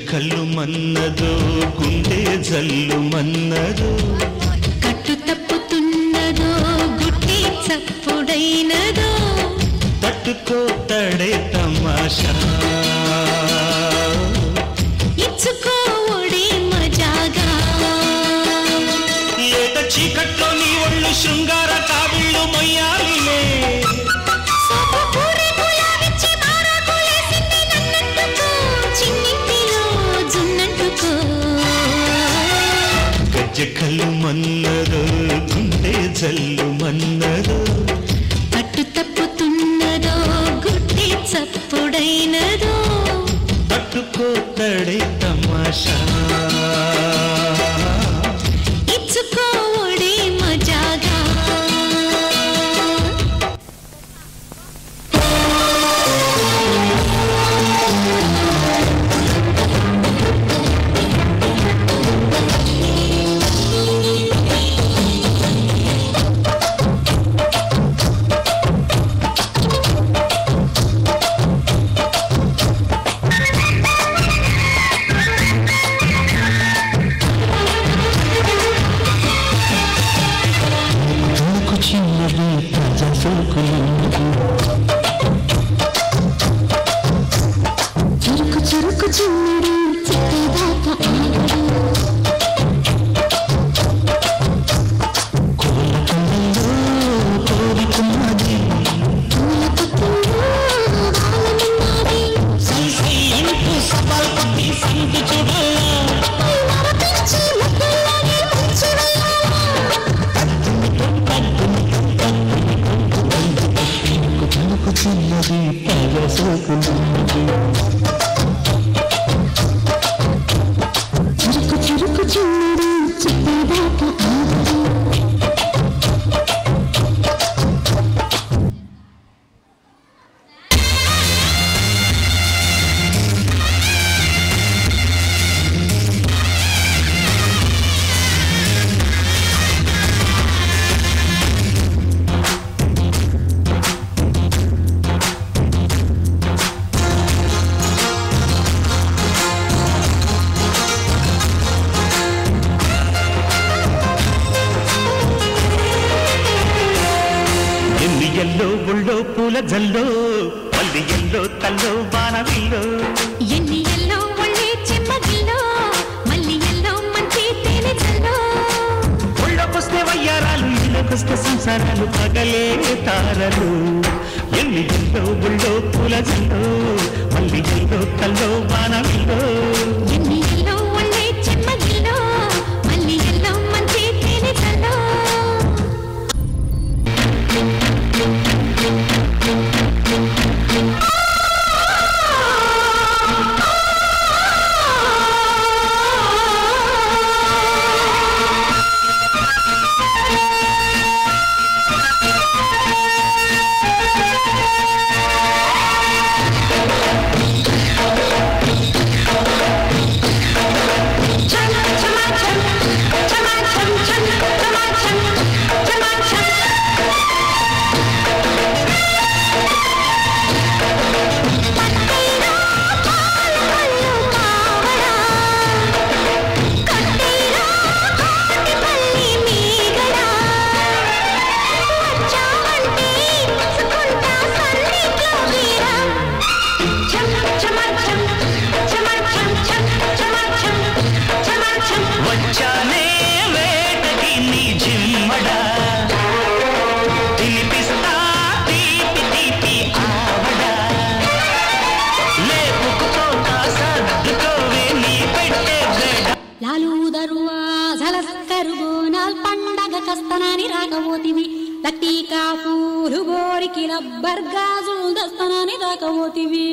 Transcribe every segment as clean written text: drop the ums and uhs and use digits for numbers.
కళ్ళు మన్నదో గుండె జల్లు మన్నదో కట్టు తప్పుతున్నదో గుట్టి చప్పుడైనదో తట్టుకో తడే తమాషా ఇచ్చుకోవడే మజాగా ఏట చీకట్లో నీ ఒళ్ళు శృంగార కావిళ్ళు మొయ్యాలిలే కళ్ళు మన్నదో గుండె జల్లు మన్నదో పట్టు తప్పుతున్నదో గుట్టి చప్పుడైనదో తట్టుకో తడే తమాషా ఇచ్చుకోవడే మజాగా చురుకు చురుకు చిన్నడు చిట్టేదాకా ఆగడు కోరుకున్నది పూల పక్కన వాలనున్నది సవాల్ పట్టి సంతు చూడాలా మరపించి ముద్దలాగే ముంచి తలుపు చిన్నది పరసోకున్నది చురుకు చురుకు చిన్నడు చిట్టేదాకా ఆగడు ఎల్లో ఒళ్ళో పూల జల్లో మల్లి ఎల్లో తల్లో బాణవిల్లో ఎన్ని ఎల్లో ఒళ్ళే చెమ్మగిల్లో మల్లి ఎల్లో మంచి తేనె జల్లో ఒళ్ళొకొస్తే వయ్యారాలు ఇళ్ళకొస్తే సంసారాలు పగలే తారలు ఎన్ని ఎల్లో ఒళ్ళో పూల జల్లో మల్లి ఎల్లో తల్లో బాణవిల్లో ఎన్ని ఎల్లో ఒళ్ళే చెమ్మగిల్లో మల్లి ఎల్లో మంచి తేనె జల్లో దస్తనాని రాకపోతివి లట్టీకా పూలు గోరికి రబ్బర్ గాజులు దస్తనాని రాకపోతివి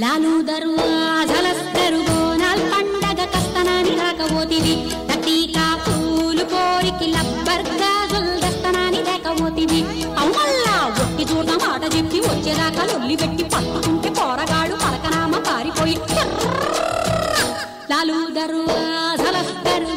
లాలు దర్వాజలస్తరు గోనాల్ పండగ కస్తనాని రాకపోతివి లట్టీకా పూలు కోరికి రబ్బర్ గాజులు దస్తనాని రాకపోతివి అవునల్లా ఒట్టి చూడ మాట చెప్పి వచ్చేదాకా లొల్లి పెట్టి పట్టుకుంటే పోరగాడు పలకనామ పారిపోయి లాలు దర్వాజలస్తరు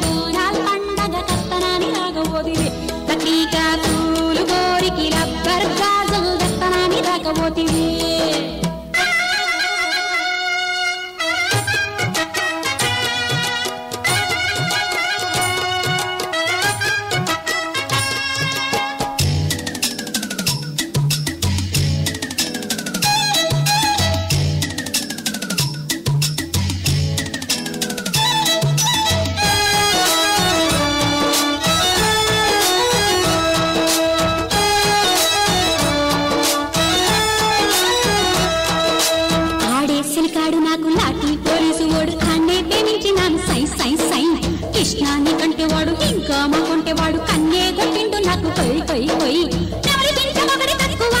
దోమకుంటే వాడు కన్నే కొట్టిండు నాకు కొయ్ కొయ్ కొయ్ నెమలి పింఛ ఒకటి తక్కువ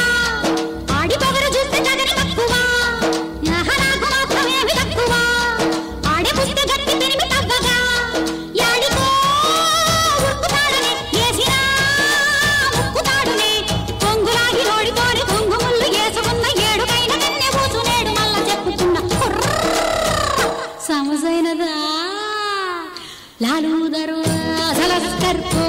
ఆడి పొగరు చూస్తే తగని తక్కువ నాకు మాత్రమేమి తక్కువ ఆడి పుస్తే గట్టి తిరిగి తవ్వగా యాడికో ఉరుకుతాడనే వేసినా ముక్కుతాడునే కొంగులాగి రోడితోని కొంగు ముళ్ళు వేసుకున్న ఏడుకైన కన్నె కూసునేడు మల్ల చెప్పుకున్న సమజైనదా లాలు దరు అసలస్కర్పో